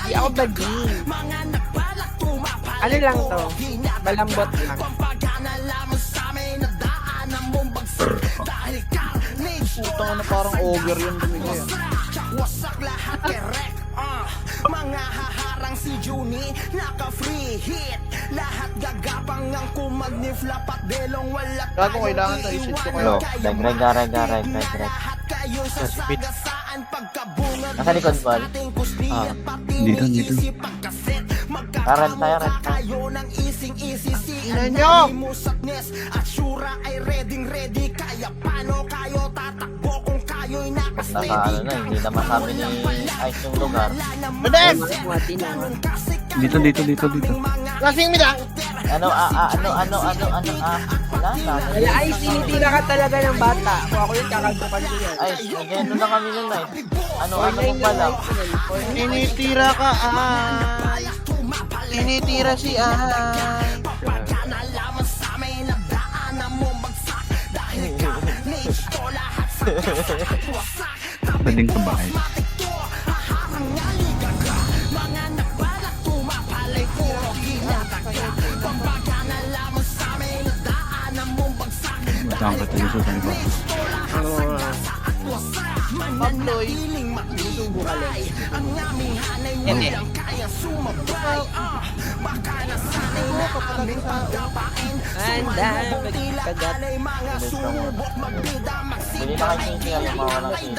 Di ako bading. Ano lang to? Malambot lang. Putang na parang ogre yung bumigay. Mga haharang si Juni, naka-free hit. Lahat gagapang ang kumagnifla delong wala. Gago, kailangan to isip ko kayo. Reg. Nasa likod, Bal. Dito. Red tayo. Ina nyo! At sura ay ready. Kaya paano kayo tatakbo kung kayo'y Naka ano na, hindi na masabi ni Ice yung lugar. Madem! Dito. Lasing mi lang! Wala na. Wala ay sinitira ka talaga ng bata. Kung ako yung kakaltukan ko yan. Ice, nagyano na kami nun eh. Ano mo Online pala? Tinitira ka, ay! Tinitira si ay! Pwedeng kabahay. Matang ka tayo sa tayo. Pabloy! Hindi. Handa, magkagat. Bili na kayo sisi yung mawalang sisi.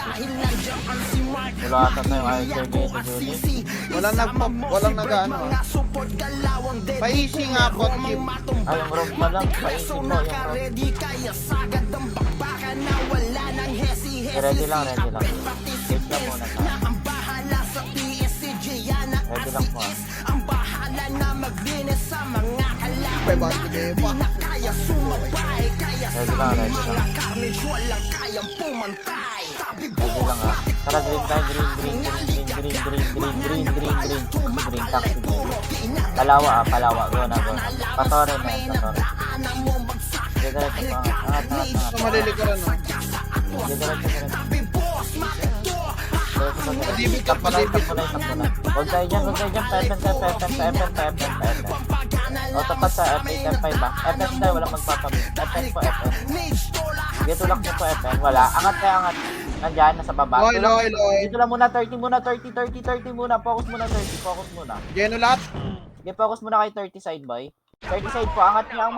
Wala ata tayong Ice dito, Julie. Walang nag-ano. Paisi nga, Kotchip. Ay, yung rope pa lang. Paisip mo yung rope. Ready lang. Wait lang muna tayo. Ready lang po. Beba. Ready lang. Ready lang ah. Tara, green tayo. Green taxi. Palawa. Go na. Patore na yan. Diretso pa. Angat. Malilikuran, no? Diretso. Padibit. Huwag tayo dyan. Pepen. O, tapat sa F8, F5 ba? F5 tayo, walang magpapabit. F5 po, F5. Sige, tulak nyo po, F5. Wala. Angat. Nandyan, nasa baba. Loy. Dito lang muna, 30 muna. Focus muna, 30. Geno lahat? Sige, focus muna kay 30 side, boy. 30 side po, angat kayo ng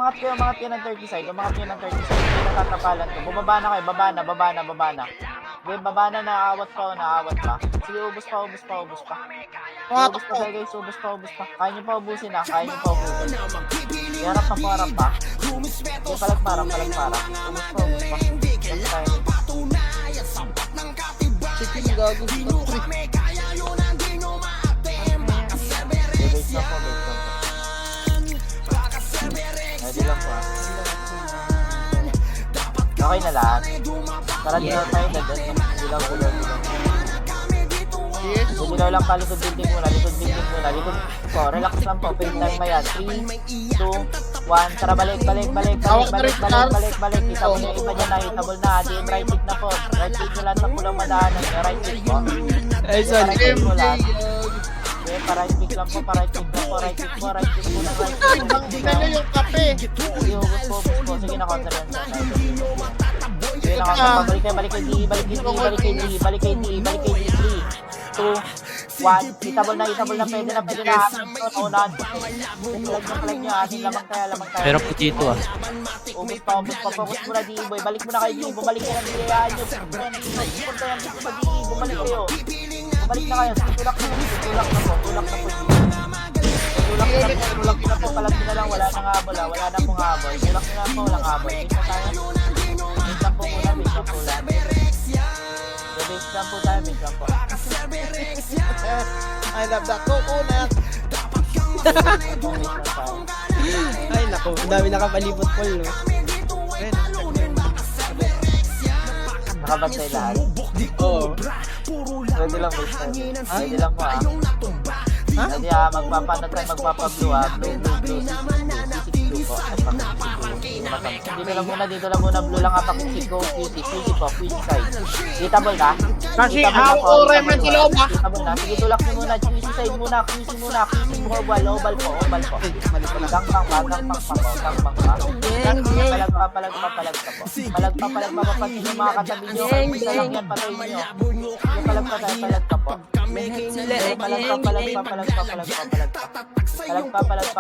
30 side. Umangat kayo ng 30 side. Hindi natatapalan to. Bumaba na kayo, baba na. Sige, baba na, naawat pa. Sige, ubos pa. Ubos pa, guys, ubos pa. Kaya nyo pa ubusin na, Harap pa. Sige, palag para. Ubos pa. Chicken gago. Base lang po. Ready lang po. Okay na lahat. Tara, dito tayo dagat. Dilaw. Yes. Dilaw lang pa, likod building muna. Likod po, relax lang po. Page time mayan. 3, 2, 1. Tara, balik. Itabol yung iba dyan na. Itabol na. Di right click na po. Right click nyo lahat sa pulang madaanan. Right click po. Ay, sorry. Right click mo lahat. Okay, right click lang po. Right click muna. Tingnan nyo yung kape. Sige, ubos po. Sige, na-counter yan. Sige, na-counter. Balik kay D. Balik kay D. 3, 2, 1. Itabol na. Pwede na. Unahan. Flag nyo. Ating lamang tayo. Meron po dito ah. Ubos pa. Focus muna D. Boy. Balik muna kay D. Bumalik kayo ng D. Ayan nyo. Punta yan dito sa D. Bumalik kayo. Balik na kayo. Tulak na po. Tulak na po. Palag na lang. Wala nang habol. Wala na pong habol. Tulak na po. Walang habol. Dito tayo. Base lang po muna. Base lang po tayo. I love that coconut. Ay, naku. Ang dami nakapalibot po, no? Nakabantay lahat. Oo. Pwede lang base tayo. Pwede lang po ah. Pwede magpapano tayo. Magpapablo ah. Blue. 66 blue po. Dito lang muna, blue lang apak, QC, go, QC po, QC side. Ditable na? Kasi Ditable na po, ako remen sa loob ha. Ditable na, sige tulak nyo muna, QC side muna, QC oval po. Gang pa po. Palag pa po. Palag pa, mapapansin yung mga katabi nyo. Isa lang yan, patay nyo. Yung palag pa.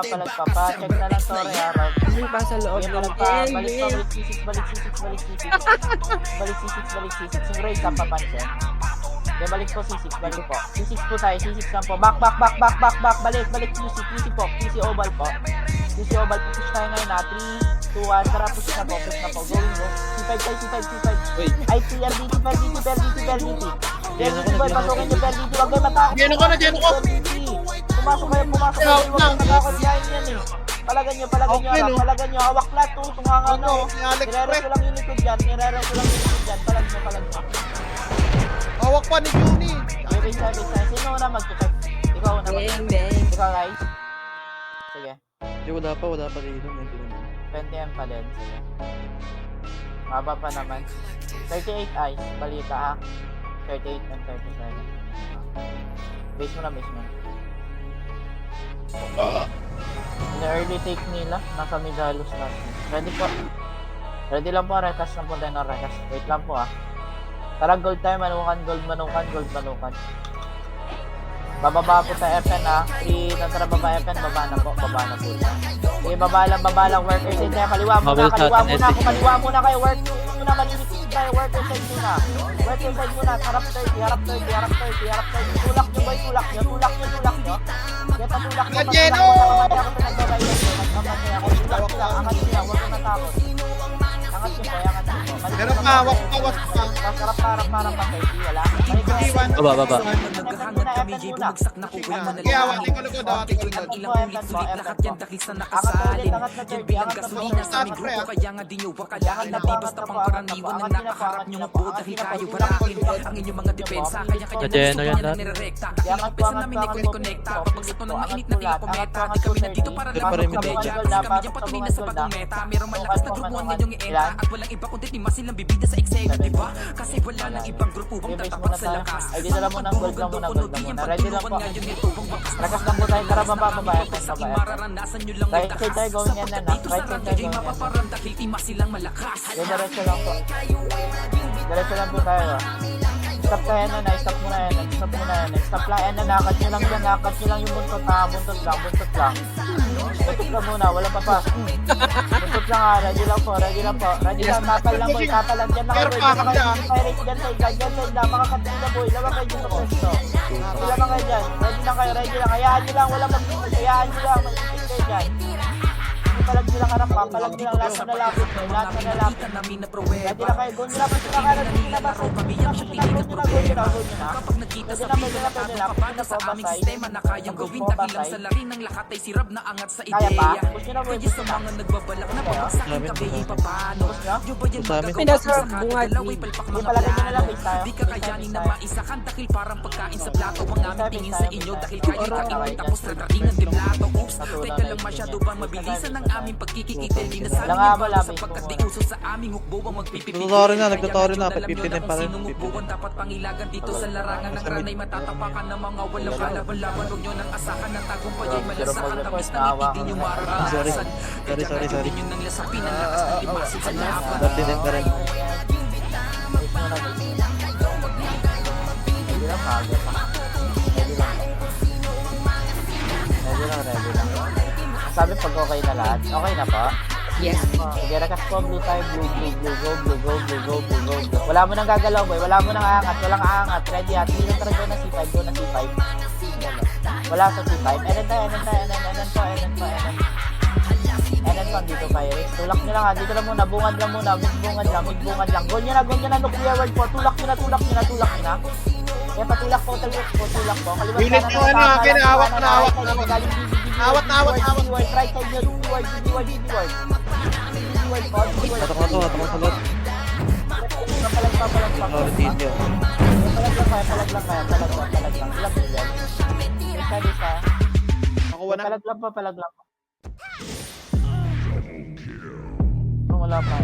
Palag pa. Pa-check na lang, sorry ha, Rob. Hindi pa sa loob. Sige, palag pa. Balik C6. Yung raid ka papansin. Okay, balik po C6 po. C6 po tayo, C6 lang po. Back. Balik QC po. QC oval po. Push tayo ngayon na. 3, 2, 1. Tara, push na po. Going go. C5. Ay, PRDT. PRDT boy, pasukin nyo PRDT. Huwag kayo matakot. Geno ko. Pumasok kayo. Huwag kayo matakot. Yain yan eh. Palagan nyo. Palagan nyo. Hawak lahat. Tunganga na. Nirerang ko lang yung likod dyan. Palag nyo. Hawak pa ni Juni. Base. Sino na mag-check? Ikaw na Bang. Ikaw, guys. Sige. Hindi, wala pa dito. 20M pa din. Sige. Maba pa naman. 38 eyes. Balita ha. 38 and 37. Base mo na. In-early take nila. Nasa Midalos natin. Ready lang po. Rekas lang po tayo na rekas. Wait lang po ah. Tara, gold tayo. Manukan. Bababa po sa FN ha. Tara, baba FN. Baba na po. Sige, baba lang. Worker din tayo. Kaliwa muna. Kaliwa muna kayo. Worker muna. Malimit tayo. Worker side muna. Harap 30. Tulak nyo boy. Tulak nyo. Kaya patulak nyo. Geno! Angat nyo lang. Huwag na takot. Angat nyo po. Pero pa, hawak pa. Masarap para patay. Wala. Baba. Sige, awatin ko lugod. Geno yan lahat. Ay, dito lang muna, gold lang muna. Ready lang po. Rakas lang po tayo, tara baba. Right side tayo, gawin yan na. Diretso lang po tayo. Stop tayo na, stop muna yan. Stop lang yan na, nakat nyo lang yung buntot lang. Buntot ka muna, wala pa. Buntot lang ha, ready lang po. Ready lang, tapal lang boy. Dyan lang kayo boy. Pirate dyan side lang. Makakatin na boy. Laban kayo dyan sa pwesto. Laban kayo dyan. Ready lang. Hayaan nyo lang, wala mag-init. Hayaan nyo lang, mag-init kayo dyan. Palag nyo lang harap ha. Palag nyo lang, lahat na nalapit. Ready lang kayo. Go nyo lang, pwede na kayo. Go nyo na. Kaya pa? Push nyo na boy. Push nyo. Pinasar bungad. Hindi palagay nyo na lang base tayo. Nagtuturo na. 59 pa rin. Dapat pangilagan dito sa larangan ng ranay, matatapakan ng mga walang kalaban-laban. Huwag nyo nang asahan ng tagumpay ay malasahan. Tamis na ngiti din yung mararanasan. Sorry. Yun ang lasapin ang lakas ng dimasin sa laban. 39 pa rin. Ready lang. Sabi pag okay na lahat. Okay na pa? Yes. Sige, rakas po, blue tayo, blue, go. Wala mo nang gagalaw, boy. Wala mo nang aangat. Walang aangat. Ready ha. Tingin na go na C5. Wala sa C5. Enen po, dito kayo. Tulak nyo lang ha. Dito lang muna. Bungad lang. Go nyo na. Nuclear world po. Tulak nyo na. Kaya patulak po. Kaliwag Pilit nyo ano, akin. Hawak na. Awat. Right side nyo. DD word. Atak na to sa lot. Palag pa. Sorry, Tito. Palag lang. Palag nyo dyan. Isa. Nakuha na. Palag lang pa. wala pa.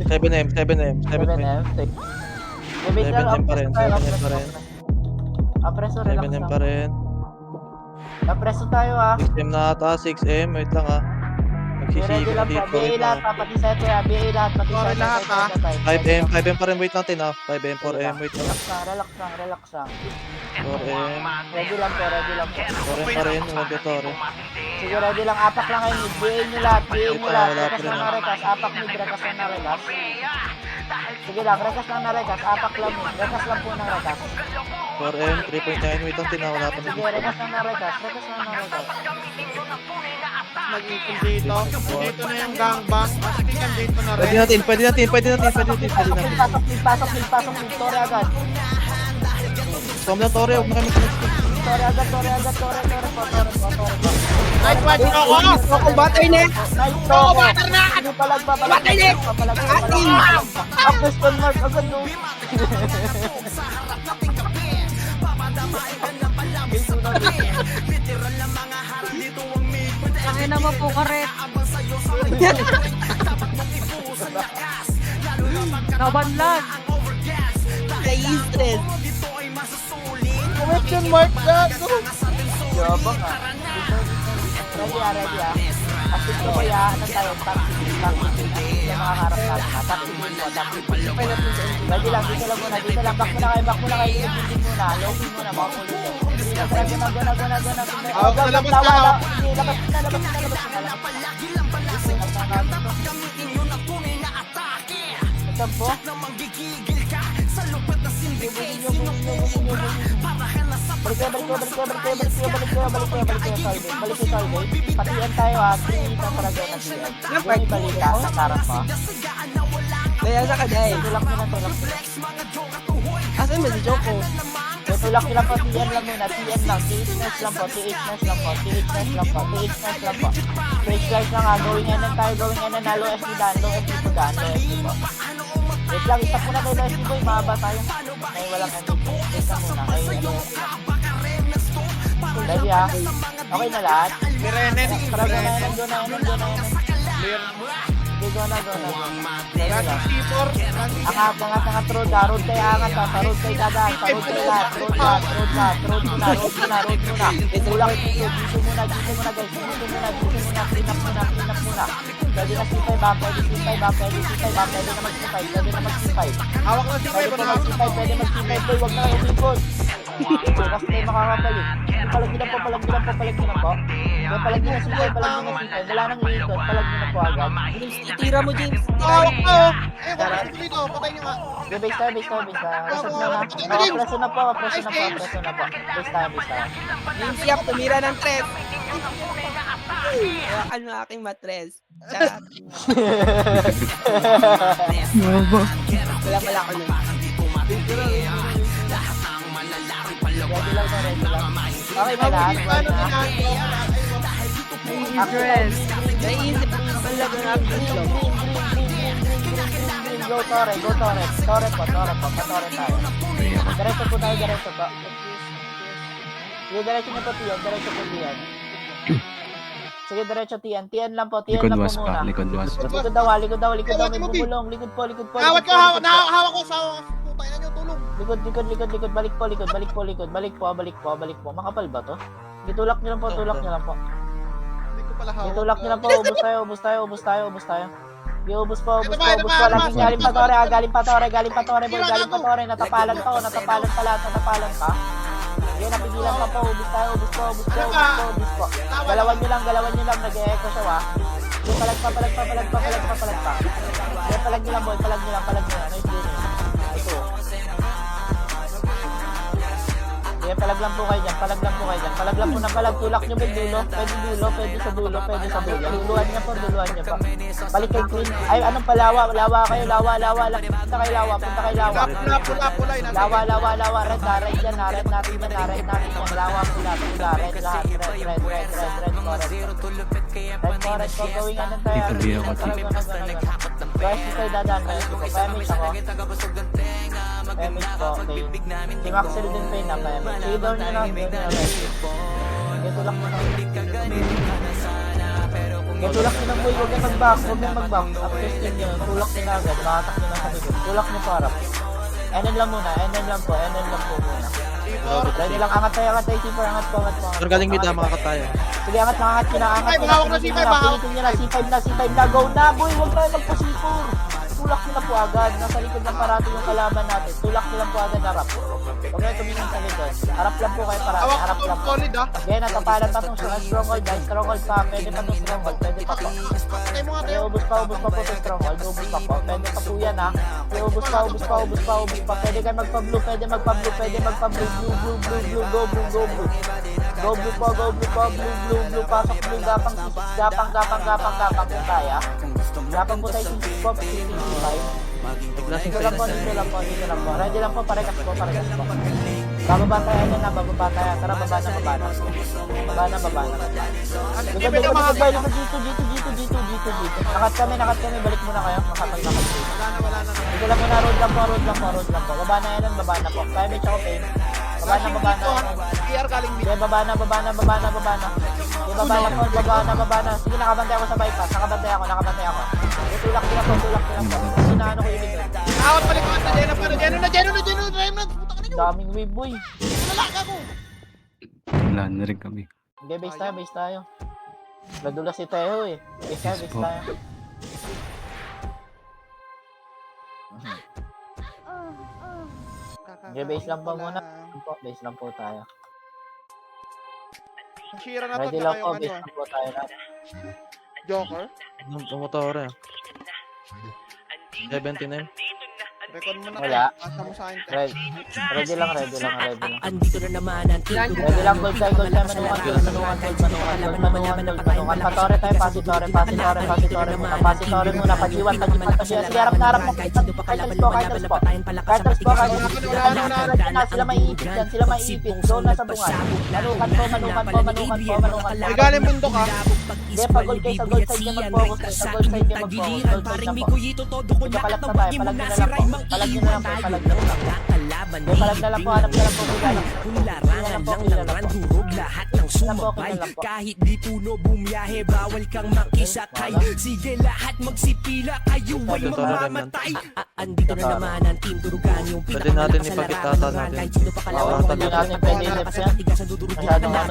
7M, 7M, 7M. 7M. Wait lang, 7M pa rin, 7M pa rin. Apreso, relax 7M lang. pa rin. Apreso tayo 6M na ata, 6M. Wait lang ah. Ready lang po. Magsisigaw dito. BA Wait lahat lang. ha. Pati sete ha. BA lahat. Pati Sorry sete. lahat, ha. 5M pa rin. Wait natin ah. 5M, 4M. Wait lang. Relax lang, relax lang, relax lang. 4M. Ready lang po, ready lang po. 4M pa rin. Huwag ito rin. Sige, ready lang. Apak lang kayo. BA nyo lahat. BA nyo lahat. Wala pa Rekas rin, lang ah. na rekas. Apak mid, rekas lang na rekas. Sige lang, rekas lang na rekas. Apak lang mid. Rekas lang po ng rekas. 4M, 3.9. Wait lang, wala pa Sige, na. rekas lang na rekas. Rekas lang na rekas. Nag-ipon dito. Dito na yung gangbang. Masitingan dito na Pwede rin. natin, pwede natin, pwede natin, pwede natin, pwede Pasok natin. mid, pasok mid, pasok mid, pasok mid. Tore agad. Storm lang, Tore. Huwag na kami mag-stick. Tore agad, tore agad, tore, tore po, tore po, tore po. Nice one, Choco! Ako, batay net! Nice Choco, Choco! butter na! Hindi palag pa, palag pa, Batay! palag pa, Ating! palag pa. Up question mark, agad no. Kaya naman po karet. Nabanlag. Naistress! Question mark gago! Yabang ah. Ready ah. Asik ko kaya, ano tayo, tactic, yung mga harap natin ha. Tactic po, tactic. Ready lang, dito lang muna, dito lang. Back muna kayo, login muna. Login muna, mga pulo yan. Guna. Hawak na labas na, hawak. Hindi, labas na. Ito po. Balik kayo, Salve. Patian tayo ha, kita talaga na siya. Yung balita sa sarap pa. Kaya sa kanya eh. Tulak nyo na, tulak. Asan ba si Choco? Tulak nyo lang po, TN lang muna, TN lang, TH nice lang po. Straight slice lang ha, going in tayo, low SD daan, low SD po. Wait lang, isa po na tayo, SD boy, mahaba tayo. Ay, walang ano, wait lang muna, ay, ano, ready ha? Okay na lahat? Mirenen. Tara, go na. Clear. Go na. Rating C4. Angat, road ha. Road kayo angat ha. Road kayo dadaan. Road kayo lahat. Road muna. Tulak dito muna guys. Clean up muna. Pwede na C5 ha. Pwede na mag-C5. Hawak na C5. Pwede mag-C5 boy. Huwag na kayo umipon. Kasi tayo makakabalik. Palag nyo po. Palag nyo na C5. Wala nang iikot. Palag nyo na po agad. Tira mo, James. Hawak na! Eh, wala na dito. Patay nyo nga. Okay, base tayo. Reset muna. Preso na po. Base tayo. James Yap, tumira ng tres. Hawakan mo aking matres. Charot. Wala pala ako nun. Ready lang. Okay na lahat. Ano Ready na. Israel. Naiisip ko yung talaga ng upload. Go Tore. Tore po. Patore tayo. Diretso po. Sige, diretso niyo po Tian. Sige, diretso Tian. Tian lang po Likod muna. was pa, likod was. Likod daw. May bumulong. Likod po. Hawak ko. Hawak ko sa putay na nyo. Tulong. Likod. Balik po. Makapal ba to? Tulak niyo lang po. Hindi ko pala hawak. Itulak nyo lang po, ubus tayo. Ubus po. Ito ba? Galing pa Tore, boy. Natapalan pa. Sige, napigilan pa po, ubus po. Galawan nyo lang, nag-e-echo siya, wa. Sige, palag pa. Sige, palag nyo lang, boy, palag nyo lang. Nice game. Ito. Sige, palag lang po kayo dyan. Tulak nyo ba dulo? Pwede sa dulo. Duluhan niya po. Balik kay Queen. Ay, anong palawa? Lawa kayo. Punta kay lawa. Pula. Lawa. Red yan. Red natin yan. Lawa, pula. Red lahat. Red. Red po. Gawing anong tayo. Dito, di ako. Guys, ito dadaan. Pamit ako. Pamit po. Okay. Si Maxel din pa yun na pamit. Sige, down nyo na. Ito lang mo na. Kaya tulak nyo ng boy, huwag nyo mag-back, huwag nyo mag-back. After steam nyo, tulak nyo na agad, makatak nyo na sa likod. Tulak nyo para. NN lang muna, NN lang po muna. Ready lang, angat tayo, C4, angat po. Pero galing mid mga kataya. Sige, angat na, angat nyo na, angat nyo na. Mahawak na C5, mahawak. Pilitin nyo na, C5 na, go na boy, huwag tayo magpa-C4. Tulak nyo lang po agad, nasa likod lang parati yung kalaban natin. Tulak nyo lang po agad, harap. Huwag na tumingin sa likod. Harap lang po kayo parati, Hawak harap ko lang po. solid ah. Again, natapalan pa itong stronghold, guys. Stronghold pa, pwede pa itong stronghold, pwede pa po. Patay mo nga Ay, tayo. ubus pa po itong stronghold, ubus pa po. Pwede pa po yan ha. Ay, ubus pa. Pwede kayo magpa-blue, pwede magpa-blue. Blue, go blue. Go blue po, blue. Pasok blue, gapang kung kaya. Gapang po tayo 65 po, 65. Dito lang po. Ready lang po, parekas po. Bababa tayo na, tara baba na. Baba na. Likod dito. Nakat kami, balik muna kayo. Makapag-nakat dito. Wala na. Dito lang muna, road lang po. Baba na yan, baba na po. Kaya may tsaka pain. Baba na. PR galing mid. Sige, baba na. Sige, baba na. Sige, nakabantay ako sa bypass. Nakabantay ako. Sige, tulak din ako. Sinaano ko yung likod. Awat balik ko. Jeno na. Puta ka na yun. Daming wave, boy. Lalaka ko. Wala na rin kami. Hindi, base tayo. Nadula si Teo eh. Base tayo. Sige, base lang po muna. Base lang po tayo. Shira na to. Ready Tsaka lang po, yung base ano. lang po tayo na. Joker. Tumotore. 79. Record mo na Wala. kayo. Asa mo sa akin. Ready lang. Andito na naman ang team Ready lang, gold tayo, manukan. Patore tayo, pasitore muna. Pasitore muna, pagiwan. Sige, harap na. Carters po. Sila maiipit yan, Go na sa bunga. Manukan po. Ay, galing mundo ka. Hindi, pag-gold kayo sa gold side niya mag-focus. Sa gold side niya mag-focus. Gold side na po. Ito, palag na tayo, palag nyo na lang po. Palag na lang po. Hanap na lang po. Kung larangan lang ng randurog, lahat ng sumabay. Kahit di puno bumiyahe, bawal kang makisakay. Sige lahat magsipila, kayo ay mamamatay. Andito na naman ang team Durugan, yung Pwede natin ipagkitata natin. kahit sino pa kalaban. Hindi natin pwede ilip yan. Masyadong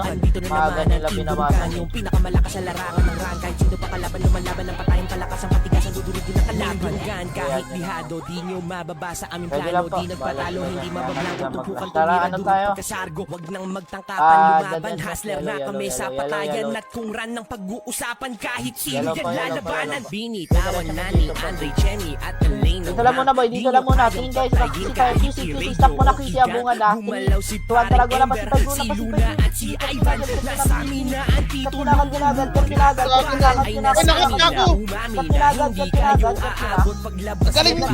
Andito na maaga naman nila ang team binabasa. Durugan, yung pinakamalakas sa larangan ng rang. Kahit sino pa kalaban, lumalaban ng patayin palakas ang patigas ang dudurugin ng kalaban. Durugan, kahit bihado, di nyo mababasa aming Pwede plano. lang po. Di nagpatalo, hindi mabablango. Tumpukan Tara, tumira, ano durog tayo? pagkasargo. Wag nang magtangkapan, lumaban. dyan, Hustler na yellow, kami sa yellow, patayan. yellow. At kung ran ng pag-uusapan, kahit sino Yellow yan po, yellow po, lalabanan. yellow po. Binitawan na ni Andre, Jenny at Elaine. Dito lang muna, boy. Dito lang muna. Tingin guys, QC. Stop mo na QC, abungan na. Gumalaw si Tuwan talaga na, Ember, pasipag si muna, Luna at si Ivan. Nasa amin na ang titulo. Kinagal. Ay nasa amin na umami na hindi kayo aabot. Paglabas Galing nila, ng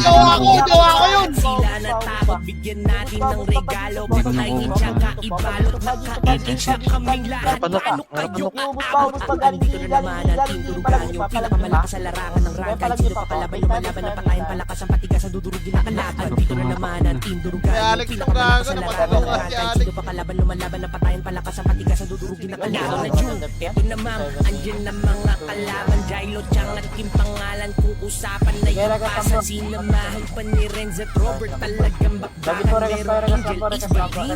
jowa ko yun. sila natakot, bigyan natin ng regalo. Patayin siya kaibalot, nakaibig siya kaming lahat. Panok, Ano kayo Ubus pa, galing Andito na naman ang team Durugan, yung pinakamalakas sa larangan ng rang. Kahit sino pa kalaban, lumalaban ng patayin palakas ang patigas ang dudurugin na kalaban. Andito na naman ang team Durugan, Kay yung Alex pinakamalakas sa Durugan, larangan ng napatulong rang. si Kahit Alex. sino pa kalaban, lumalaban ng patayin palakas ang patigas ang dudurugin na kalaban. Na June, eto naman, andyan na mga kalaban. Jailo Chang at Kim pangalan kung usapan na yung pasan. Sinamahan pa ni Renz at Robert, talagang bakbakan. Pero Angel is baging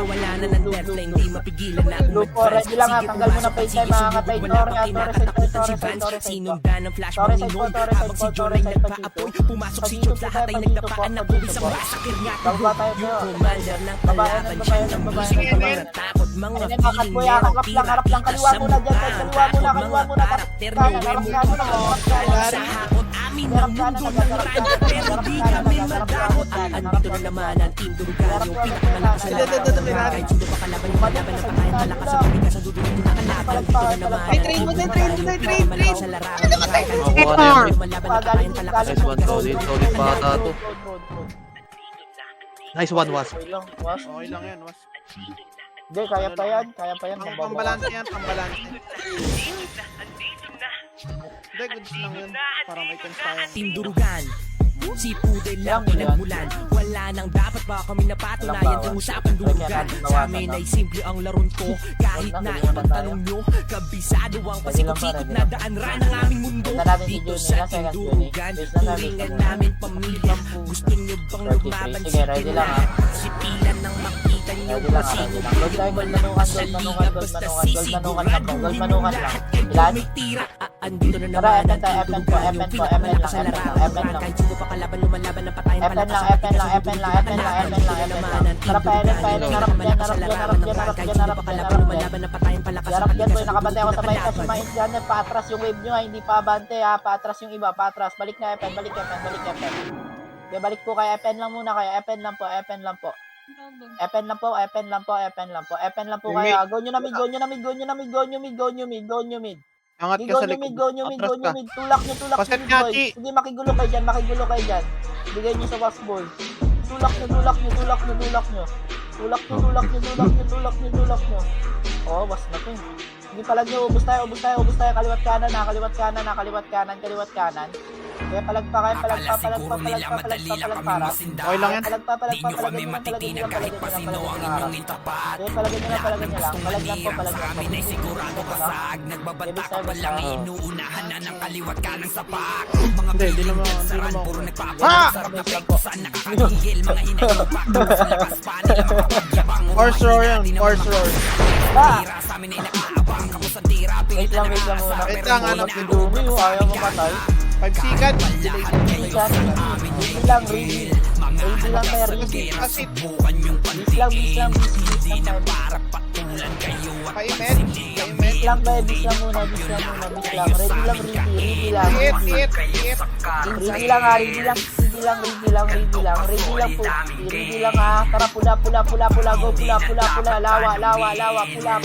wala na ng deadline, di mapigilan na Blue po, ready lang ha. Tanggal mo na FaceTime, mga katay. Torre, sinundan ng flash mo ni Noy. Habang si John ay nagpa-apoy, pumasok si Chot, lahat ay nagdapaan na buwis ang masakir nga Bababa tayo, yung Teo. commander ng kalaban siya ng bisig na takot mga feeling meron harap lang, kaliwa muna dyan, guys. Kaliwa muna. karakter ni Wemo sa hakot amin ng mundo ng radyo pero di kami madamot. Andito na naman ang team Durugan, yung pinakamalakas sa larangan ng rang. Kahit sino pa kalaban, lumalaban ng patayan palakas ang patigas ang dudurugin na kalaban. Andito na naman ang team Durugan, yung pinakamalakas sa larangan ng rang. Kahit sino pa kalaban, lumalaban ng patayan palakas ang Nice one, patigas ang solid dudurugin na bata kalaban. to. Nice one, was. Okay lang, was. Okay lang yan, was. Hindi, kaya pa yan. Pambalanse yan, pambalanse. Hindi, goods lang yun. Para may chance tayo. Team Durugan, Si Pudel lang pinagmulan. Wala nang dapat ba kami napatunayan kung usapang dulugan. Sa amin ay simple ang laron ko. Kahit na ipagtanong nyo, kabisado ang pasikot-sikot na daan ran ang aming mundo. Dito sa ating dulugan, turingan namin pamilya. Gusto nyo bang lumaban sa tila? Sipilan ng makita nyo kung sino wala sa liga. Basta sisiguran mo lahat kayo may tira. Andito na naman ang dulugan, yung pinakamalaki sa larangan. Kahit sino pa kalaban, lumalaban ng patayan palakas sa ating kalaban. Andito na naman ang dulugan, yung pinakamalaki sa larangan. Kahit sino pa kalaban, lumalaban ng patayan palakas sa ating kalaban. Nakabantay ako sa bike, sumain dyan, paatras yung wave nyo, hindi pa abante ha, paatras yung iba, paatras, balik na FN, balik FN. Okay, balik po kayo, FN lang muna kayo, FN lang po kayo, go nyo na mid. Angat ka sa likod. Go nyo mid, tulak nyo Paset mid, nga, boy. Chi. Sige, makigulo kayo dyan. Bigay nyo sa wax boy. Tulak nyo. Oh, was na to. Hindi palag nyo, ubus tayo, kaliwat kanan. Kaya palag pa. Okay lang yan. Palag pa. Kaya palagyan nyo lang. Palag lang po. Nagbabanta ka pa lang, inuunahan na ng kaliwat ka ng sapak. Hindi naman. Puro nagpapasarap na fake saan nakakahihil. Mga hinahipak, sa lakas pa nila makapagyabang. Force roar yan, force roar. Tira sa amin ay nakaabang. Kapo sa tira, Wait pilit lang na muna. Wait lang, ano, Si Dumi, ayaw mamatay. 5 second. Ready lang tayo, ready. Asit. Bis lang. Paimet. Bis lang muna. Ready lang. Hit. Ready lang ha. Ready lang po. Ready lang ha. Tara, pula. Go, pula. Lawa. Pula.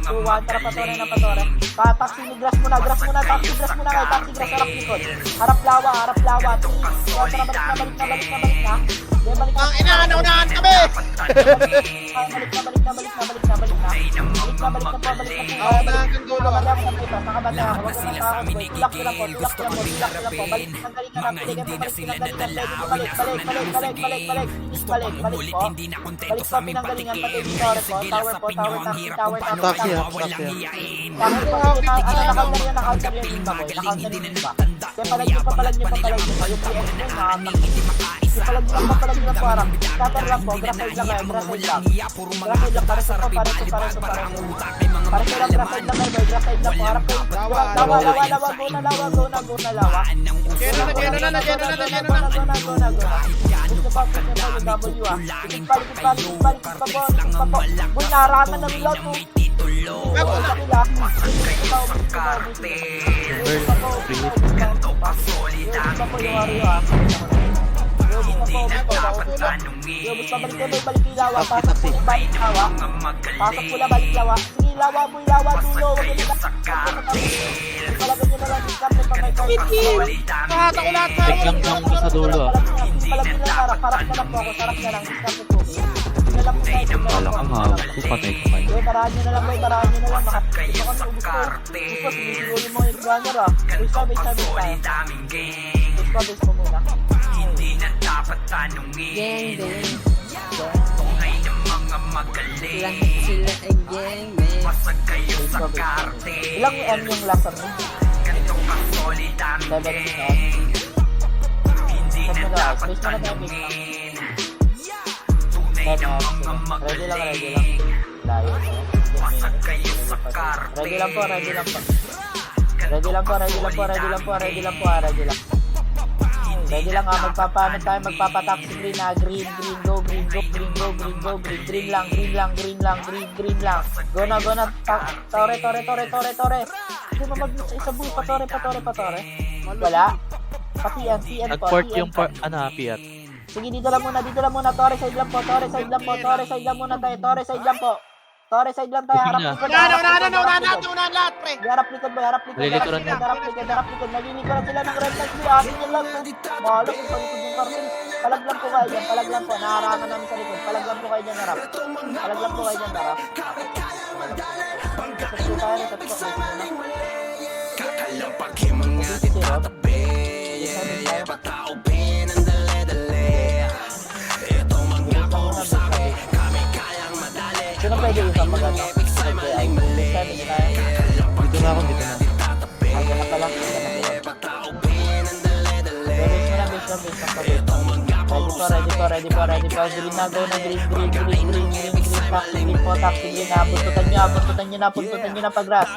2, 1, tara, patore. Taxi ni grass muna. Taxi grass harap likod. Harap lawa. 3, 2, tara, balik na. Okay, balik na. Ang inaanunahan kami. Balik na po. Naunahan kang dulo. Nakabata ako. Huwag ka nang takot, boy. Tulak nyo lang po. Balik ng galingan. Balik po. Balik pa pinanggalingan. Pati yung tower po. Tower. Taxi ha. Naka-counter yung imba, boy. Kaya palag nyo pa. Yung PS nyo, palag nyo po harap. Cutter lang po. Grass side lang. Pareso lang. Grass side lang po. Harap kayo. Lawa. Go na lawa. Nagyeno na. Gusto pa yung W ah. Palikit pa po. Boy, naharatan na reload po. Sa kila. Balik ilawa. Pasok pula, balik lawa. Sige, lawa, dulo. Huwag yun na. Palagyan nyo na lang. Discarte pa may card. Nakata ko lahat. Biglang lang ko sa dulo ah. Palagyan nyo lang. Harap na lang po ako. Sarap na lang. Discarte po. Hindi na lang po tayo. Wala kang hawak ko, patay ka kayo. Okay, barahan nyo na lang. Makakita ko na ubus ko. Siniguro mo yung runner ah. Base tayo. Base mo muna. Gang. Sila ay gang, man. Ilang M yung laser mo? 7 M. Space mo na tayo, big man. Ready lang. Layo. Ready lang po. Ready lang ha, magpapataxi green ha, green lang. Go na, tore. Hindi mo isa buhay, patore. Wala. Pa-TN po. Nag-port yung Piat. Sige, dito lang muna, tore side lang po, tayo, tore side lang tayo, harap likod. Unahan lahat, pre. Harap likod. Lilikuran niya. Harap likod. Nalilikuran sila ng red light. Akin yan lang. Mahalok yung palikod ng cartel. Palag lang po kayo dyan. Naharangan namin sa likod. Palag lang po kayo dyan, harap. Tatlo tayo. Sino pwede isa mag-ano? Mag-AI? 7 na. Dito na ako, dito na. Hanggang na pala. Ready po. Green na, go na, green. Taxi green na. Buntutan nyo na, pag-grass.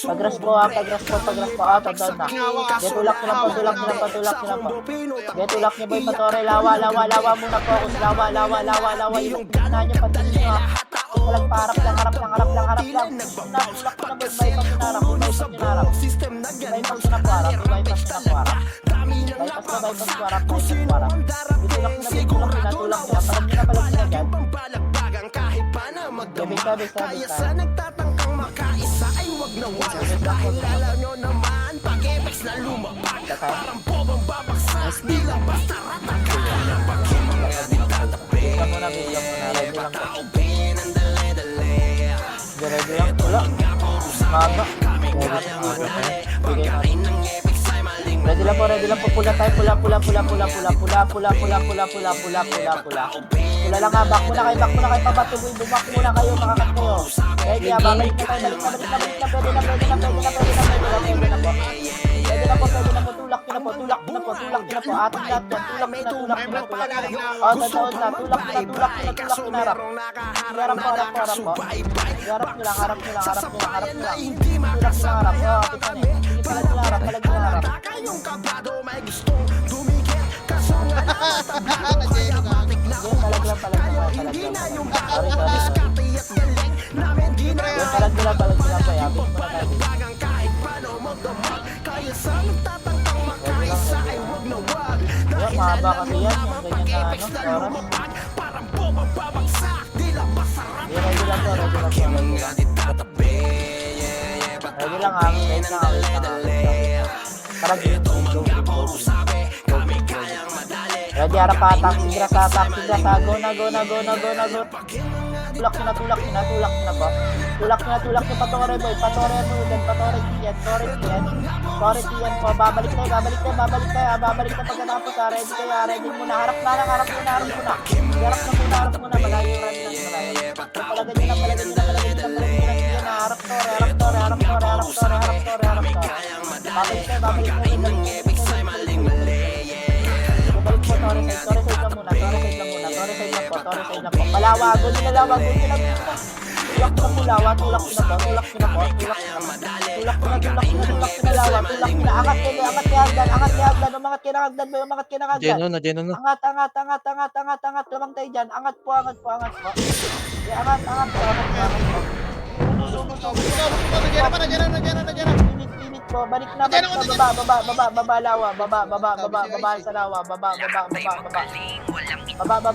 Pag-grass po. Tandaan na. Getulak nyo lang po. Getulak nyo boy, patore. Lawa muna po. Lawa. Yung na nyo, patingin nyo ha. Walang parap lang. Natulak nyo na boy, bypass nyo na harap. Bypass nyo na po harap. Bypass ko harap. Tulak nyo na. Parang nyo na dyan. Ready lang. Tulak. Maga. Ready lang po. Pula tayo. Pula lang ha. Back muna kayo. Papatuloy. Bumak muna kayo. Makakat kayo. Ready ha. Babalik na tayo. Balik na. Pwede na po. Tulak nyo na po. Ating lahat yan. Tulak nyo na. Totoo na. Tulak nyo na. Harap po. Harap nyo lang. Tulak nyo na harap. Palag nyo harap. Mahaba kasi yan, yung ganyan na oras. Ready lang po. Ready lang ha. Ready, harap pa. Taxi grass. Go na. Tulak nyo na po. Patore boy. Patore tiyan po. Babalik tayo. Babalik na pagkatapos ha. Ready muna. Harap muna. Harap muna. Malayo yung run lang. Palagay nyo na. Harap tore. Babalik tayo. Tore side lang muna. Palawagon nyo na. Tulak nyo na. Tulak nyo na. Angat kayo hagdan. Umangat kayo na hagdan. Geno na. Angat. Lamang tayo dyan. Angat po. Angat po. Init po. Balik na. Baba lawa. Baba sa lawa. Baba. Pasok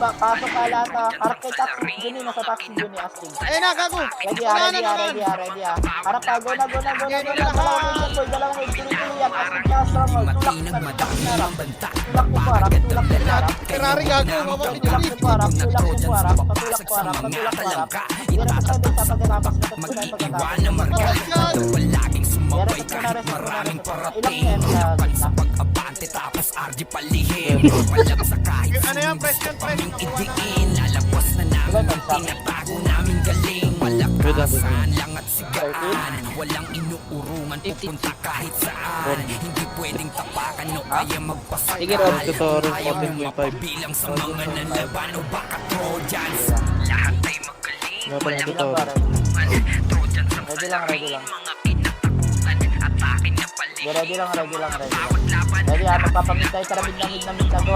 ka lahat ha. Harap kay taxi. Nasa taxi Juni asking. Ayun na, gago. Ready ha. Harap ka. Go na. Dalawang head. Tuloy yan. Asking ka strong. Tulak po harap. Ferrari, gago. Patulak po harap. Hindi na sa pagkatapos. Ano yan, presyon? Idiin, lalabas na namin tinatago namin galing. Malakasan lang at sigaan. Walang inuurungan pupunta kahit saan. Hindi pwedeng tapakan o kaya magpasakan. Sige, Rob. Tutorial Ayaw 14.5. mapabilang sa mga nalaban o baka Trojans. Lahat ay magaling. Walang Trojans ang Ready lang. mga pinatakutan. Atake na paligid. Ready lang. Ready ha, magpapamit tayo sa ramid na go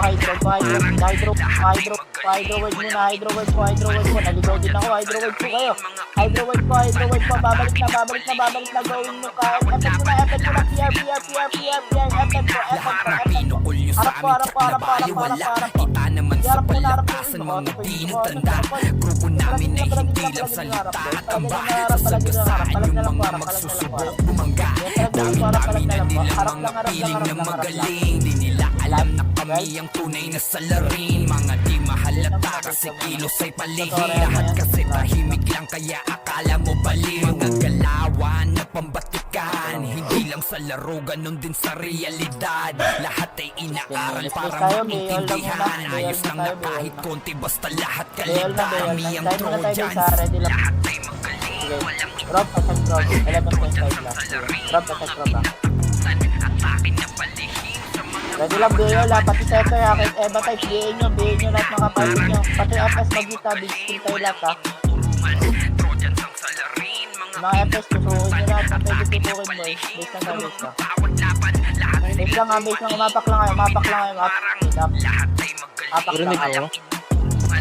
hydro wave muna, hydro wave po, naligaw din ako, hydro wave po kayo, hydro wave po, babalik na, gawin nyo ka, effect mo na, PR, harap po, Kita naman sa palakasan mga pinatanda. Grupo namin ay hindi lang salita at amba. Sasagasaan yung mga magsusubok bumangga. Dami namin na nilang mga piling na magaling. Di nila alam na kami ang tunay na salarin. Mga di mahalata kasi kilos ay paligid. Lahat kasi tahimik lang kaya akala mo bali. Mga galawan na pambatik palakpakan. Hindi lang sa laro, ganun din sa realidad. Lahat ay inaaral para tayo, maintindihan. Beyol Ayos na lang na tayo, kahit konti, basta lahat Beyol na, Beyol kaligtaan. na. Miyang Time muna tayo, Trojans, Bisa. Ready lang. lahat ay magaling. Sige. Walang Drop, attack, drop. 11.5 lang. Drop, attack, drop ah. atake na palihim sa mga Ready lang, Beyol ah. Pati setter ah. Kahit Eva type, BA nyo lahat mga party nyo. Pati FS Magita, big skill tayo lahat ah. Trojans ang salarin. Mga Mga FS, tutukin nyo lahat. Ang pwede tutukin boy. Base lang sa base ka. bawat laban, lahat Base lang ah, base lang. Umapak lang kayo, umapak lang kayo. lahat ay magaling. Apak lang Rinig kayo. ko.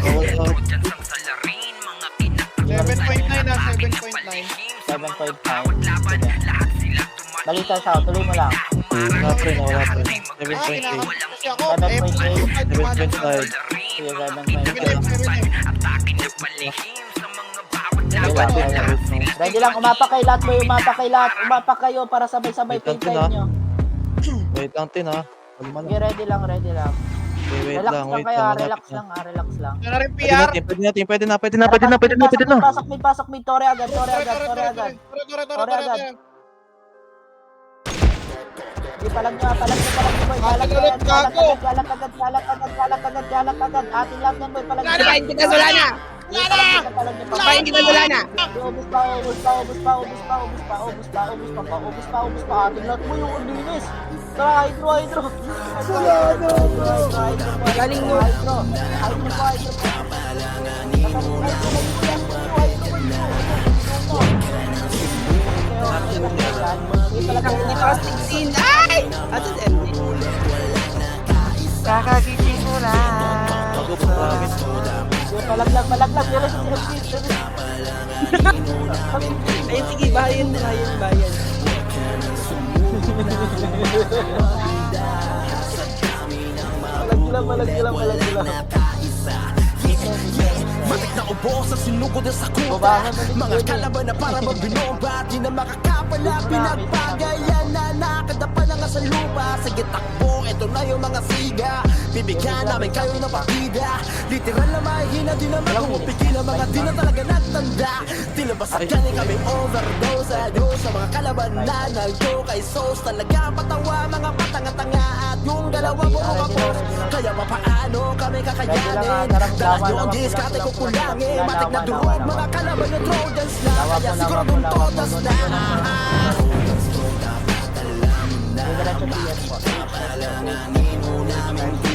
Oo. Trojans ang salarin. Mga kinakailangan 7.9 na, 7.9. 7.5. Sige. Balita siya, tuloy mo lang. Wala pre, nawala pre. Ah, 7.8. kinakain kasi ako. 7.5. Sige, 7.5. Wala pre, nawala. Ready lang, umapak kayo lahat boy, umapak kayo lahat. Umapak kayo para sabay-sabay Wait lang, paint Tin, ah. nyo. Wait lang tin ha. Kalma Sige, lang. ready lang, ready lang. Wait Relax lang, lang wait kayo, lang. relax lang, relax lang. Ito na rin Pwede PR. natin, pwede na. Pasok mid, tore agad. Tore agad. Hindi, palag nyo boy, kalat agad. Atin lahat yan boy, palag nyo. Papain kita, wala na! Papain kita, wala na! Ubus pa. Atin lahat mo yung linis. Tara, hydro. Galing mo. Dito ka 16. Ay! Ato din. Kakagising ko lang. Bago po promise. Palaglag. Ayun, sige, bayan. Malaglag. Matik na ubo sa sinugod na sakutan. Babangan na Mga kalaban na para magbinomba. Di na makakapala. Pinagbagayan na nakadapa na nga sa lupa. Sige takbo, eto na yung mga siga. Bibigyan namin kayo ng partida. Literal na mahihina. Di naman kumupigil ang mga di na talaga nagtanda. Tila ba sa galing kami overdose. Adios sa mga kalaban na naldo. Kay Sos talaga patawa. Mga patanga-tanga at yung dalawa mo kapos. Kaya papaano kami kakayanin. Dala nyo ang diskate ko kulangin. Matik na durog mga kalaban ng Trojans na. Kaya siguradong todas na.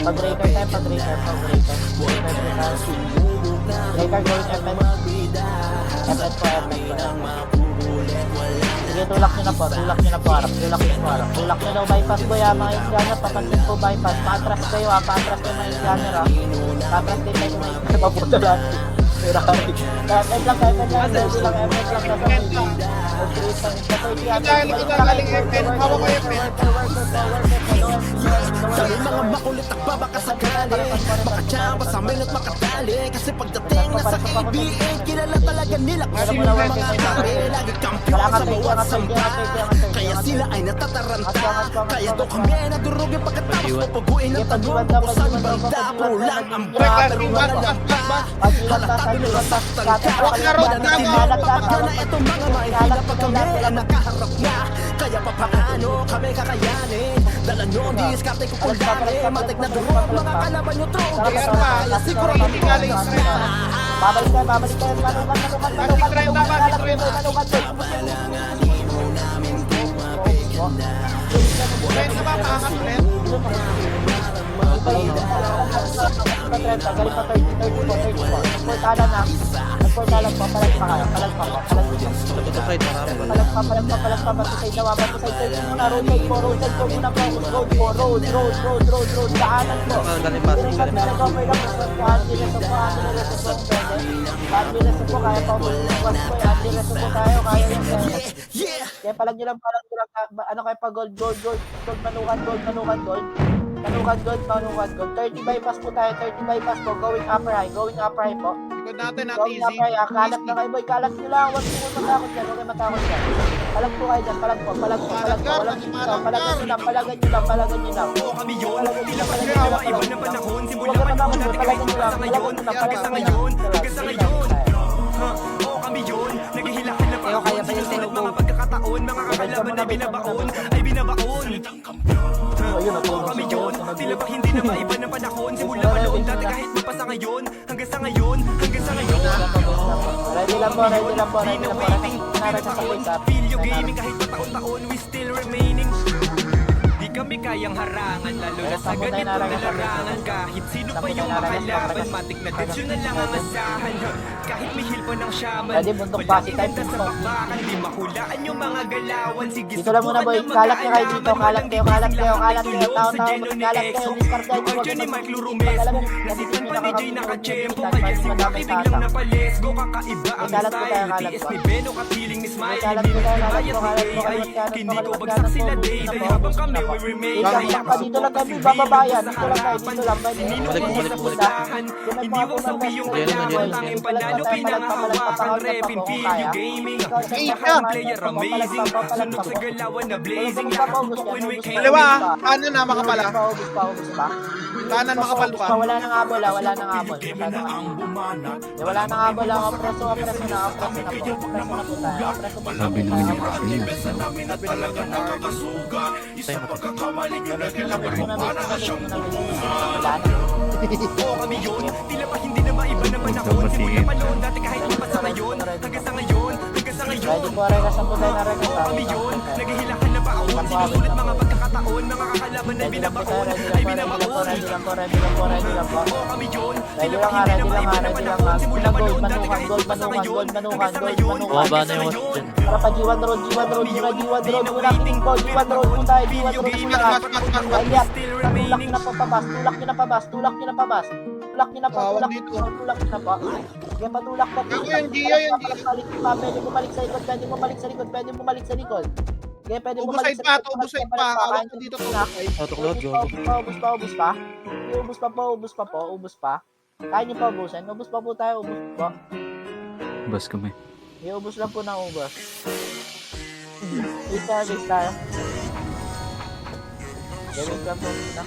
Pag-breaker time. Breaker going FS po. Sige, tulak nyo na po, harap. Tulak nyo daw bypass ko ya, mga scanner, papansin po bypass. Paatras kayo ha, paatras kayo mga scanner ha. Paatras kayo mga scanner, mabuto lang. FF lang, Kita galing FN. Hawa ko FN. Dahil mga makulit at babakasakali. Makatsamba sa amin at makatali. Kasi pagdating na sa KBA, kilala talaga nila kung sino ang mga pare. Lagi kampiyon sa bawat samba. Kaya sila ay natataranta. Kaya to kami na durugin pagkatapos papaguin ang tanong kung saan banda. Pulang ang bata, walang lampas. Halatang nasaktan ka. Pinapapagka na itong mga mahihila pag kami ang nakaharap na. Kaya papaano kami kakayanin. Dala nyo ang diskarte ko kulani. Matik na durog mga kalaban nyo Trojans. Kaya siguro Hindi galing straight. babalik kayo, manukan. Friend na ba? Paangat friend? Galing pa 34. Nagportala po, palagpak. Ito side marami. Palagpak, batusay dawa, batusay muna, road po muna po, road, daanan po. Galing pa. Kaya pa umiwas po, anti-reso po tayo, kaya yung Yeah! kaya palag nyo lang, ano kayo pa, gold, manukan, gold. 30 bypass po tayo, going upper high po. Likod natin at Going easy. upper high, kalat na kayo boy, kalat nyo lang, huwag po matakot dyan, Palag po kayo dyan, palag po, palagan nyo lang. Kami yun, tila pa nagawa iba na panahon. Simulan pa noon natin kahit mula sa ngayon. Hanggang sa ngayon. Oo kami yun, naghihila-hila pa Kaya pa yung Susunod tinubo. mga pagkakataon, mga kakalaban binabaon ay binabaon. Ayun, Oo kami yun, tila ba hindi na maiba ng panahon. Simula pa noon dati kahit mapasa ngayon. Hanggang sa ngayon, hanggang sa ngayon. Ready lang po, ready lang po, ready lang po. Naraga sa face up. Video gaming kahit pa taon-taon, we still remaining. Di kami kayang harangan, lalo na sa ganito na larangan. Kahit sino pa yung makalaban, matik na tensyon na lang ang asahan. Kahit mihil pa ng shaman, Pwede bundok basi palaging type ganda sa po. bakbakan. Di mahulaan yung mga galawan. Sige, Dito lang muna boy, kalat nyo kayo dito, kalat kayo, kalat kayo, kalat kayo, tao-tao, kalat kayo, discard kayo, Order ni Mike Lurumesco, nasipan pa ni Jay Nakachempo. Kaya si Maki biglang napalesgo. Kakaiba ang style, BTS ni Beno, kapiling ni Smiley. Hindi bias ni AI, kiniko bagsak sila day-day. Habang kami we remain. Dito lang kami, bababayan, dito lang kayo, dito lang, pwede dito lang kayo sa pusa. Iniwang sawi yung kalaban, tanging panalo, pinangahawakan, repin, video gaming. Player amazing, sunog sa galawan na blazing. Lakas mo pa when we came. Dalawa, kanan na makapala. Paubos pa. Kanan makapal pa. Wala nang habol, wala nang habol. Wala nang habol, preso na po. Preso na po tayo. Preso po Sabi naman yung kasi yun. Oo kami yun, tila ba hindi na maiba na panahon. Simula pa noon dati kahit pa sa ngayon. Hanggang sa ngayon, hanggang sa ngayon. Ready po, regas ang putay na regas. Oo kami yun, naghihilakan na baon. Sinusulit mga pagkakataon, mga kakalaban na binabaon ay binabaon. Ready lang po. Oo kami yun, Ready tila lang ba nga, hindi na ready lang maiba nga, na ready lang panahon. nga. Simula pa noon dati Gold, kahit pa sa ngayon. Hanggang sa ngayon, Bumaba hanggang na sa yung ngayon. para pa G1 road muna, G1 road muna, G1 road muna. Ayan, tulak nyo na pabas. Tulak nyo na po. Tulak nyo na po. Kaya patulak po. Ako yung Gio, yung Gio. Pwede bumalik sa likod, pwede bumalik sa likod. Kaya pwede Ubus bumalik side pa, ubus side pa. Awak ko dito, ubus side. Autocloud, go. Ubus pa. Kaya niyo pa ubusin. Ubus pa po tayo, ubus po. Bas kami. Iubos lang po ng ubus. Restart. Gawin lang po na.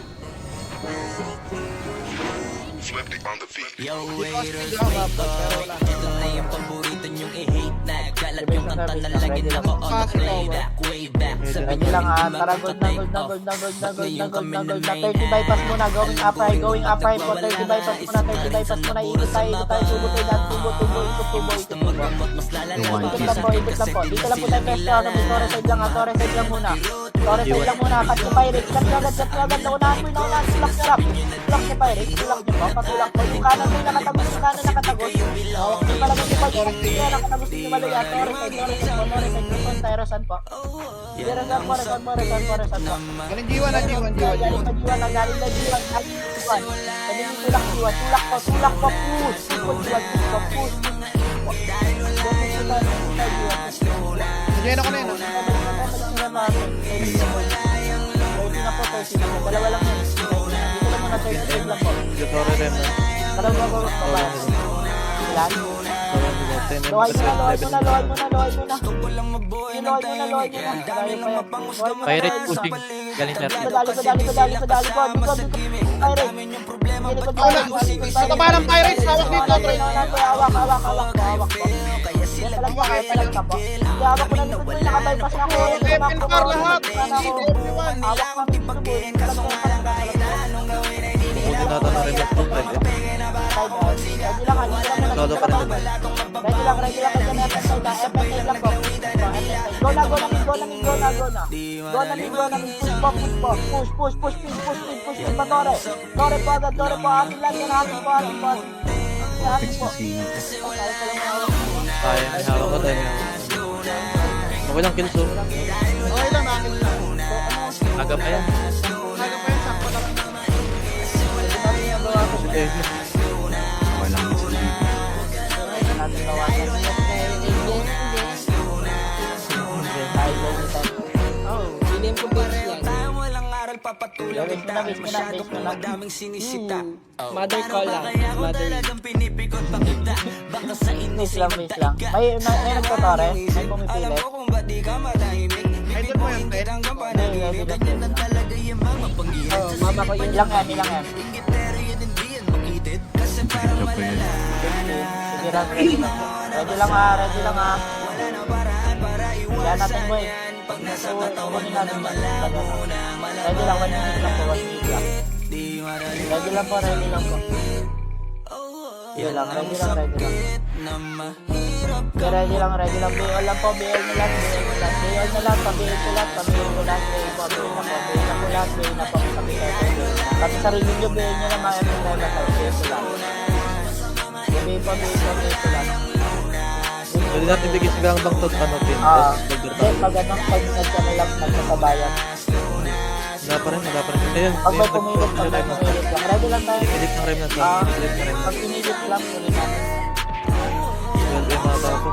Yo, haters, wake up. Ito na yung paborito nyong i-hate na. Kalat yung kanta na lagi na ko on the way back. Sa Ready lang ha. Tara, gold na. 30 bypass muna. Going up right po. 30 bypass muna. Ikot tayo. Tubo. gusto mo gamot, mas lalala. Ikot lang po. Dito lang po tayo press down. Torre side lang muna. Cut yung Pyrex. Cut agad. Naunahan mo. Tulak nyo Pyrex. Tulak nyo po. Patulak po. Yung kanan mo nakatagos. Hawak nyo pala mo yung Pyrex. Yung nakatagos nyo malaya. Torre side. Tyrosan po. Resan po. Galing G1 na G1. Galing na G1. Tulak po. Push. Nagyan ako na yun. Dalawa lang yun. Dito lang muna 30 lang po. Sorry rin na. Dalawa ko ba? Ilan? Lohay muna. Pirate pushing. Galing na. Padali po. Sa ng Pirates, hawak dito. Hawak po. Talaga po. Hawak ko na dito. Nakabypass na ako. Open car lahat. Everyone. Hawak ko dito. Buti nata na rin na full time eh. Solo pa rin naman. Ready lang. FF lang po. Go na. Push. Pin pa, Tore. Tore po. Atin lang yan. Atin po. Kaya, may hawak ko tayo. Okay lang, kills oh. Okay lang, akin lang. Aga pa yan. Sakto lang. Okay. Walang mas dito. Papatulang tayo masyado kung madaming sinisita. Mother call lang. Mother. Talagang pinipikot pakita. Baka sa inis Miss lang. May nagtotore. May pumipilit. Alam ko kung ba't di ka matahimik. Idol mo yun, Ted. Hanggang panaginip. Ganyan lang talaga yung mga panggilid. Mama ko yun lang yan. Pero yun hindi yan makitid. Kasi parang Ito pa yun. Ready lang ha. wala na paraan para Yan natin iwasan boy. yan. So, kukunin natin yan. Ready lang, 1 minute lang po, 1 minute lang. Ready lang po, ready lang po. Ready lang, ready lang, ready lang. Okay, ready lang, ready lang. BL lang po, BL na lahat, BL na lahat. BL na lahat, pa-BL ko lahat, pa-BL ko lahat, BL po, BL na po, BL na po lahat, BL na po, kasi sarili nyo, BL nyo na mga ML na lahat, BL ko lahat. BL po, BL po, BL ko lahat. Pwede natin bigyan sa gangbang tot ano pin. Hindi, pag nagkano lang, nagsasabayan. Wala pa rin. Ayun, Pag may pumilit, pag may pumilit lang. Ready lang tayo. pilit ng rem na to. Pilit ng rem na. Pag pinilit lang, tuloy natin. Well, yung mga bago.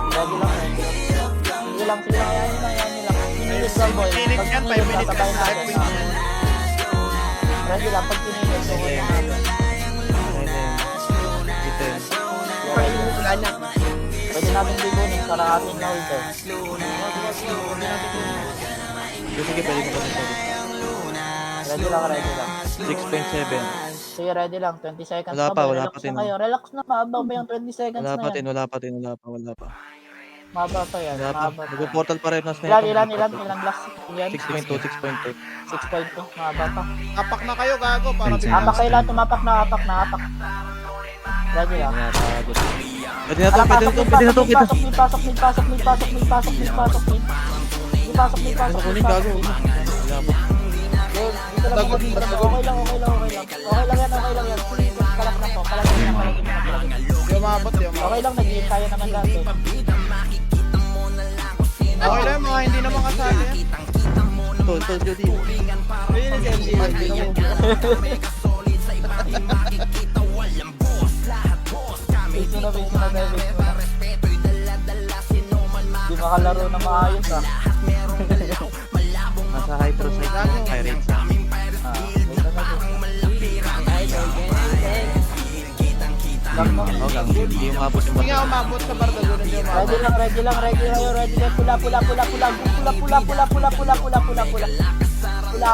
Ready lang, ready lang. Sige lang, ayan nyo lang. Pinilit lang, boy. Pinilit Pag yan, 5 pinilit, minutes sasabayan yan, natin. 5 minutes. Ready lang, pag pinilit, tuloy natin. Ayun na yun. Ito yun. Wala na. Pwede natin bigunin para ating na-order. Sige, pwede mo kami sorry. Ready lang, ready lang. 6.7. Sige, ready lang. 20 seconds Wala pa, boy. wala Relax pa na din, kayo. Relax na, mahaba pa yung 20 seconds Wala na pa yan. din, wala pa. Mahaba pa yan, Wala pa. mahaba pa. Nag-portal pa rin nas na Ilan last? Yan. 6.2. 6.2, mahaba pa. Apak na kayo, gago. Para Apak kayo lahat, tumapak na, apak. Ready lang. Pwede na to. Ano kunin gago? Wala pa. Okay lang yan. Kalak na po. Di umabot, di umabot. Okay lang, nag-iin tayo naman lahat eh. Okay lang, mga hindi naman kasali yan. Ito, Jody. Base mo na. Di makalaro na maayos ah. Nasa hydrocyte ng pirates. Hindi umabot yung Hindi nga bata. umabot sa Bardagon, hindi umabot. Ready lang. Ready. Pula.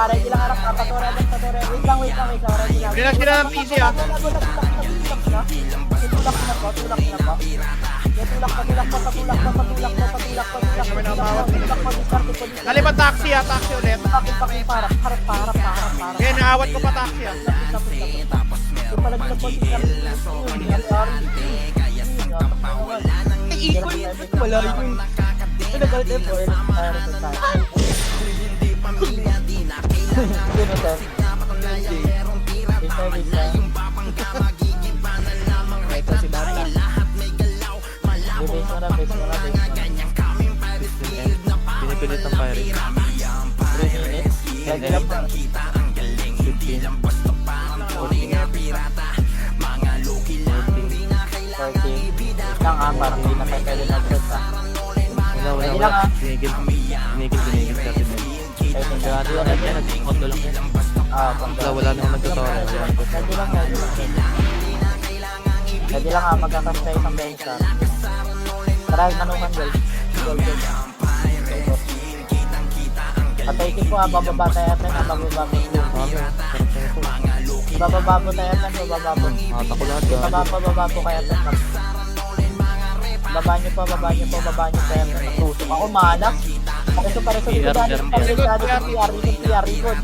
Ready lang, harap ka. Patore. Wait lang. Ready lang. Hindi na sila ng PC ah. Tulak na po. Nalipat taxi ah, taxi ulit. Harap. Kaya naawat ko pa taxi ah. Wala yun. Ito si Bata. Pinipilit ng pirates. 3 minutes. 15. 14. Lang ah, parang hindi na kayo pwede mag-press ah. Wala. Tinigil 30 minutes. Kaya natin yan, nag-kondo lang yan. Wala na akong nagtutore. Ready lang ah, magkakast tayo isang bench ah. Tara, manuman girl. Patay ko ah, bababa tayo at bababa Ako lahat. Bababa po kaya ito. Baba nyo po kaya ito. Ako malas. Ito para sa likod. PR. Likod.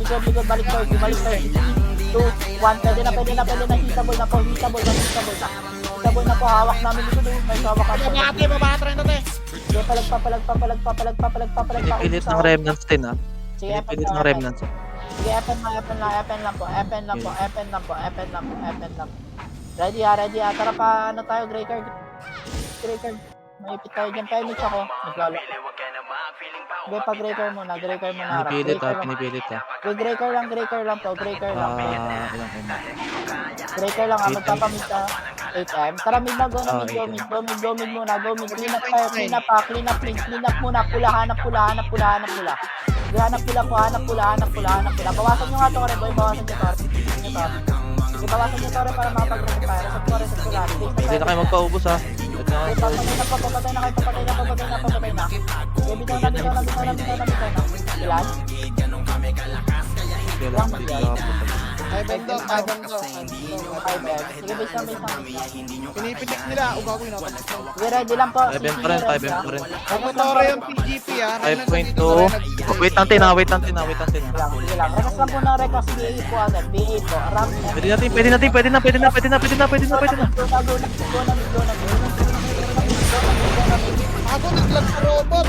Balik tayo. 2, 1. Pwede na. Hitable na po. Hitable na po. Hawak namin likod. May hawak ka. Baba rin natin. Palag. Pinipilit ng remnants din ah. Sige, Pinipilit ng remnants. Sige, Epen lang po. Ready ah. Tara pa, ano tayo, Grey card. Maipit tayo dyan. 5 minutes ako. Naglalo. Sige, pa Grey card muna harap. Pinipilit ah. Grey card lang po. Ilang Breaker lang magpapamit sa 8M. Tara mid na, go mid muna. Clean up tayo, clean up muna. Hanap pula. Bawasan nyo nga to, boy. Bawasan nyo to para makapag-reset tayo. Reset ko lang. Hindi na kayo magpaubos ah. Papatay na. Bitaw na. Ilan? Kaya lang, hindi nila kapatid. Ay, bando. Five M. Sige, base lang. Pinipitik nila. Ugaw ko yun. Sige, ready lang po. 5M pa rin, 5M pa rin. Pagmotore yung PGP ah. 5.2. Oh, wait lang, Tina. Wait lang. Sige lang. Rekas lang po ng rekas. BA po agad. BA po. Ram. Pwede na. Go na. Ako naglag sa robot.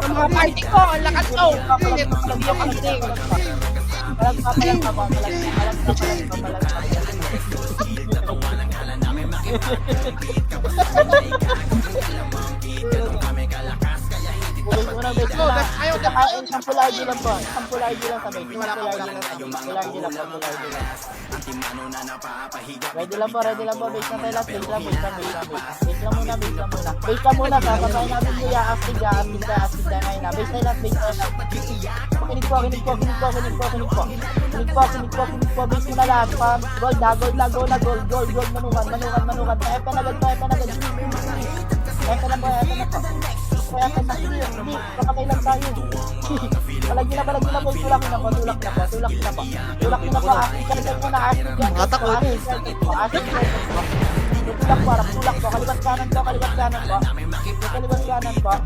Mga party ko, ang lakas ko. Sampul ID lang po. Sampul ID lang sa base. Ready lang po. Base na tayo last. Base lang muna. Base lang muna. Sasabayin natin kuya. Astig na ngayon na. Base tayo last. Kinig po. Base mo na lahat. Gold na. Manukan. Epe na agad. Epe lang po. Kaya hindi, kakatay lang tayo. Palagi na po, tulak na po. Tulak na po, astig mo na, Matak ko. Tulak po, kalibat kanan po. Palag pa.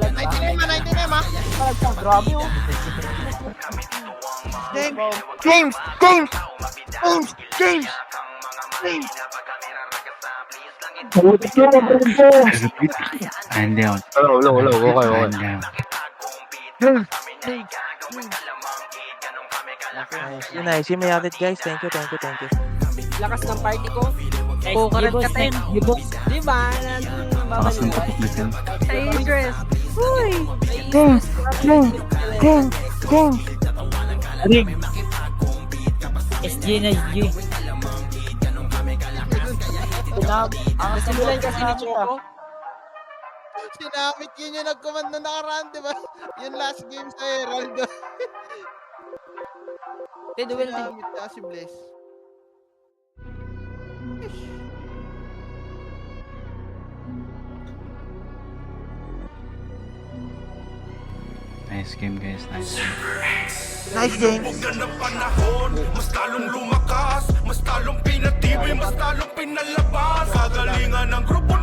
99 ah. Palag pa, grabe oh. Hindi ako. Okay. Nice. Yung may added guys. Thank you. Lakas ng party ko. Oo, karat ka tayo. Di ba? Lakas ng tapok na dyan. Idris. Uy! SG na SG. Ang Simulan kasi ni Choco. Sinamit yun yung nag-command na nakaraan, di ba? Yung last game sa Heraldo. Duel din. Sinamit ka si Bless. Nice game guys, nice. Nice game. Ng panahon, mas talong lumakas, mas talong pinatibay, mas talong pinalabas. Kagalingan ng grupo